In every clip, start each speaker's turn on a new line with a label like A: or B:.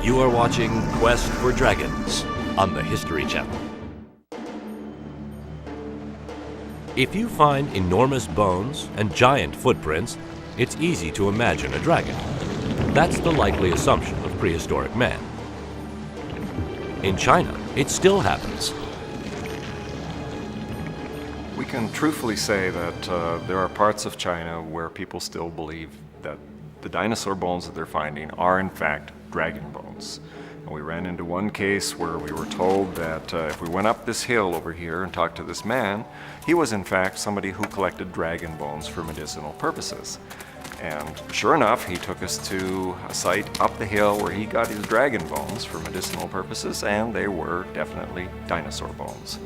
A: You are watching Quest for Dragons on the History Channel. If you find enormous bones and giant footprints, it's easy to imagine a dragon. That's the likely assumption of prehistoric man. In China, it still happens.
B: We can truthfully say that there are parts of China where people still believe that the dinosaur bones that they're finding are in fact dragon bones. And we ran into one case where we were told that if we went up this hill over here and talked to this man, he was in fact somebody who collected dragon bones for medicinal purposes. And sure enough, he took us to a site up the hill where he got his dragon bones for medicinal purposes, and they were definitely dinosaur bones.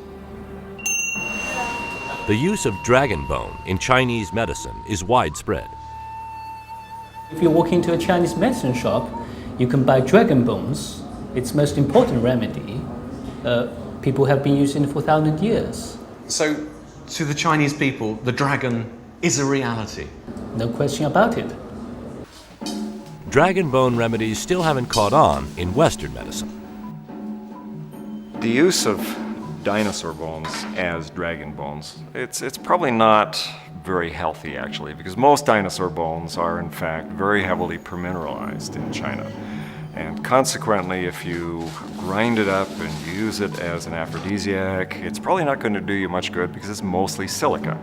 A: The use of dragon bone in Chinese medicine is widespread.
C: If you walk into a Chinese medicine shop, you can buy dragon bones. It's most important remedy. People have been using it for 1,000 years.
D: So, to the Chinese people, the dragon is a reality.
C: No question about it.
A: Dragon bone remedies still haven't caught on in Western medicine.
B: The use of dinosaur bones as dragon bones, it's probably not very healthy actually, because most dinosaur bones are in fact very heavily permineralized in China. And consequently, if you grind it up and use it as an aphrodisiac, it's probably not going to do you much good because it's mostly silica.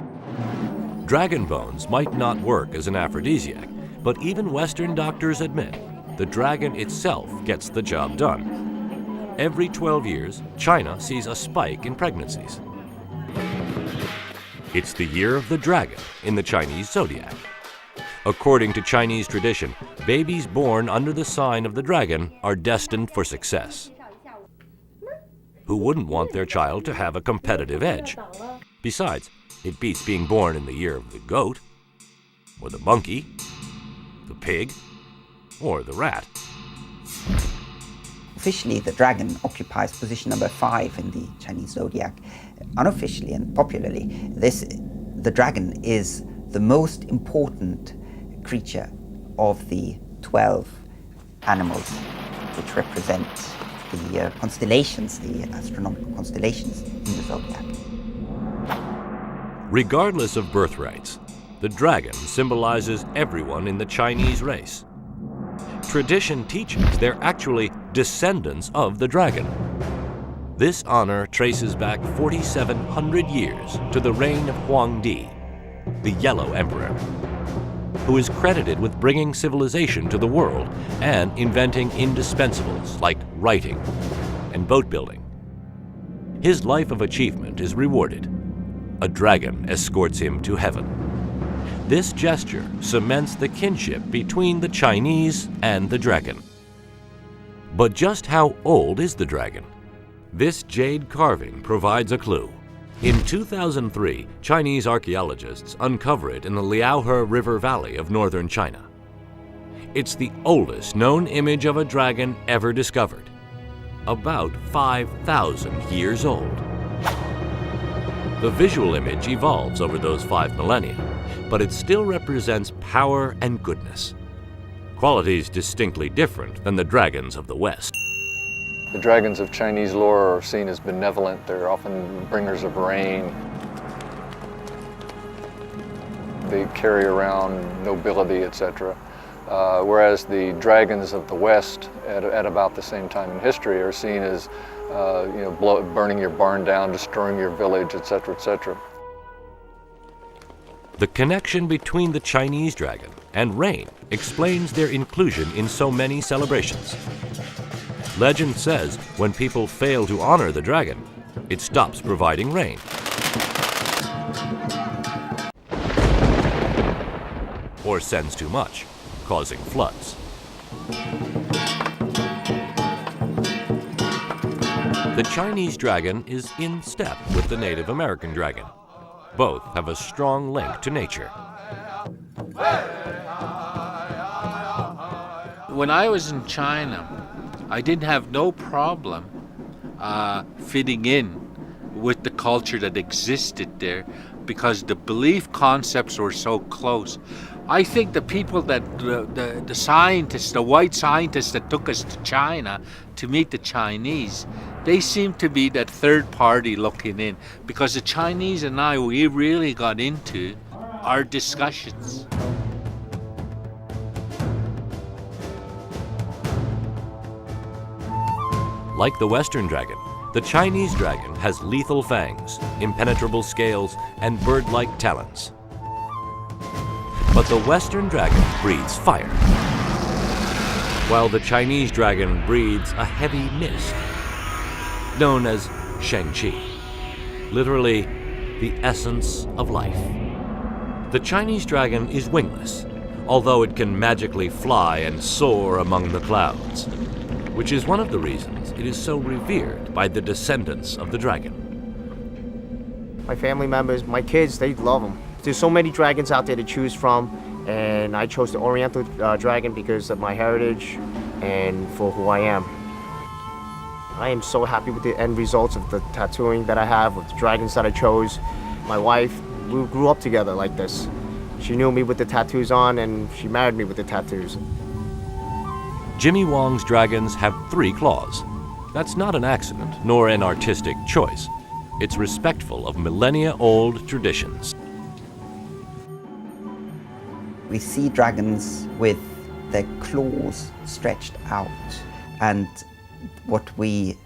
A: Dragon bones might not work as an aphrodisiac, but even Western doctors admit the dragon itself gets the job done. Every 12 years, China sees a spike in pregnancies. It's the year of the dragon in the Chinese zodiac. According to Chinese tradition, babies born under the sign of the dragon are destined for success. Who wouldn't want their child to have a competitive edge? Besides, it beats being born in the year of the goat, or the monkey, the pig, or the rat.
E: Officially, the dragon occupies position number 5 in the Chinese zodiac. Unofficially and popularly, the dragon is the most important creature of the 12 animals which represent the constellations, the astronomical constellations in the zodiac.
A: Regardless of birthrights, the dragon symbolizes everyone in the Chinese race. Tradition teaches they're actually descendants of the dragon. This honor traces back 4,700 years to the reign of Huangdi, the Yellow Emperor, who is credited with bringing civilization to the world and inventing indispensables like writing and boat building. His life of achievement is rewarded. A dragon escorts him to heaven. This gesture cements the kinship between the Chinese and the dragon. But just how old is the dragon? This jade carving provides a clue. In 2003, Chinese archaeologists uncover it in the Liaohe River Valley of northern China. It's the oldest known image of a dragon ever discovered, about 5,000 years old. The visual image evolves over those 5 millennia, but it still represents power and goodness, qualities distinctly different than the dragons of the West.
F: The dragons of Chinese lore are seen as benevolent. They're often bringers of rain. They carry around nobility, etc. Whereas the dragons of the West, at about the same time in history, are seen as burning your barn down, destroying your village, etc., etc.
A: The connection between the Chinese dragon and rain explains their inclusion in so many celebrations. Legend says when people fail to honor the dragon, it stops providing rain. Or sends too much, causing floods. The Chinese dragon is in step with the Native American dragon. Both have a strong link to nature.
G: When I was in China, I didn't have no problem fitting in with the culture that existed there because the belief concepts were so close. I think the people that, the scientists, the white scientists that took us to China to meet the Chinese, they seem to be that third party looking in, because the Chinese and I, we really got into our discussions.
A: Like the Western dragon, the Chinese dragon has lethal fangs, impenetrable scales, and bird-like talons. But the Western dragon breathes fire, while the Chinese dragon breathes a heavy mist, known as Shang-Chi, literally the essence of life. The Chinese dragon is wingless, although it can magically fly and soar among the clouds, which is one of the reasons it is so revered by the descendants of the dragon.
H: My family members, my kids, they love them. There's so many dragons out there to choose from, and I chose the Oriental dragon because of my heritage and for who I am. I am so happy with the end results of the tattooing that I have, with the dragons that I chose. My wife, we grew up together like this. She knew me with the tattoos on, and she married me with the tattoos.
A: Jimmy Wong's dragons have 3 claws. That's not an accident, nor an artistic choice. It's respectful of millennia-old traditions.
E: We see dragons with their claws stretched out, and what we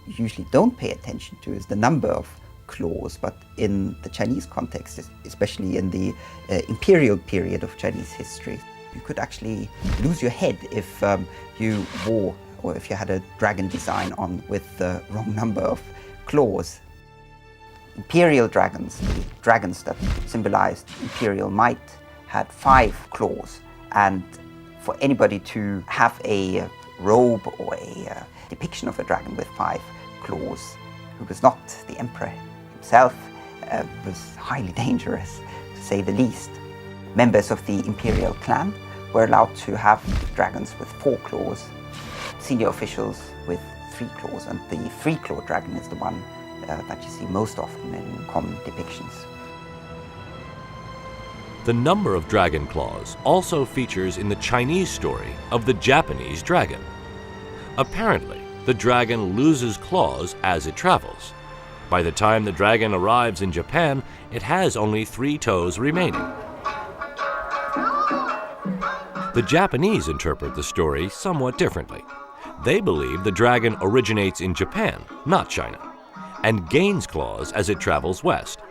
E: usually don't pay attention to is the number of claws, but in the Chinese context, especially in the imperial period of Chinese history, you could actually lose your head if you wore, or if you had a dragon design on with the wrong number of claws. Imperial dragons, the dragons that symbolized imperial might, had 5 claws, and for anybody to have a robe or a depiction of a dragon with 5 claws, who was not the emperor himself, was highly dangerous, to say the least. Members of the imperial clan were allowed to have dragons with 4 claws, senior officials with 3 claws, and the 3-clawed dragon is the one that you see most often in common depictions.
A: The number of dragon claws also features in the Chinese story of the Japanese dragon. Apparently, the dragon loses claws as it travels. By the time the dragon arrives in Japan, it has only 3 toes remaining. The Japanese interpret the story somewhat differently. They believe the dragon originates in Japan, not China, and gains claws as it travels west.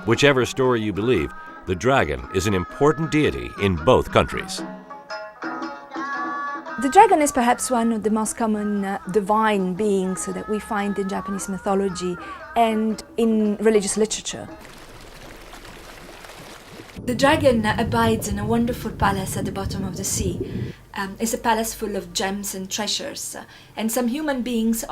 A: Whichever story you believe, the dragon is an important deity in both countries.
I: The dragon is perhaps one of the most common divine beings that we find in Japanese mythology and in religious literature. The dragon abides in a wonderful palace at the bottom of the sea. It's a palace full of gems and treasures, and some human beings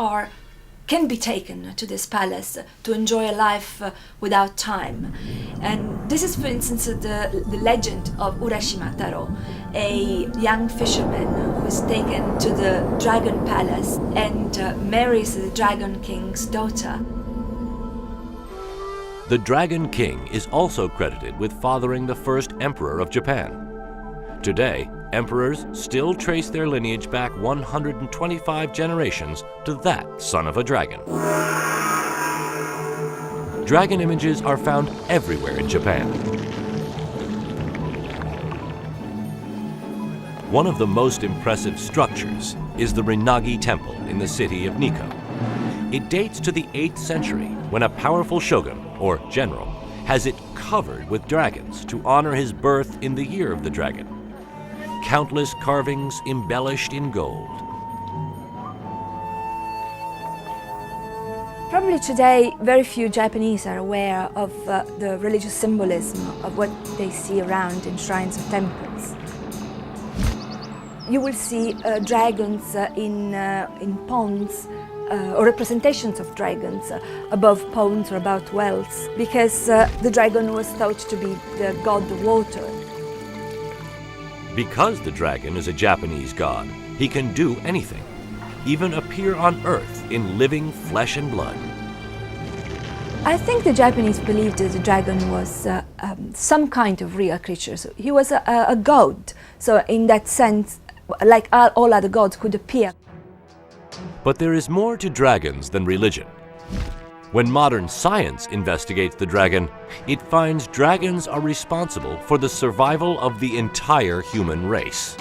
I: can be taken to this palace to enjoy a life without time. And this is, for instance, the legend of Urashima Taro, a young fisherman who is taken to the Dragon Palace and marries the Dragon King's daughter.
A: The Dragon King is also credited with fathering the first emperor of Japan. Today, emperors still trace their lineage back 125 generations to that son of a dragon. Dragon images are found everywhere in Japan. One of the most impressive structures is the Rinagi Temple in the city of Nikko. It dates to the 8th century when a powerful shogun, or general, has it covered with dragons to honor his birth in the year of the dragon. Countless carvings embellished in gold.
I: Probably today, very few Japanese are aware of the religious symbolism of what they see around in shrines or temples. You will see dragons in ponds, or representations of dragons above ponds or above wells, because the dragon was thought to be the god of water.
A: Because the dragon is a Japanese god, he can do anything, even appear on Earth in living flesh and blood.
I: I think the Japanese believed that the dragon was some kind of real creature. So he was a god. So in that sense, like all other gods could appear.
A: But there is more to dragons than religion. When modern science investigates the dragon, it finds dragons are responsible for the survival of the entire human race.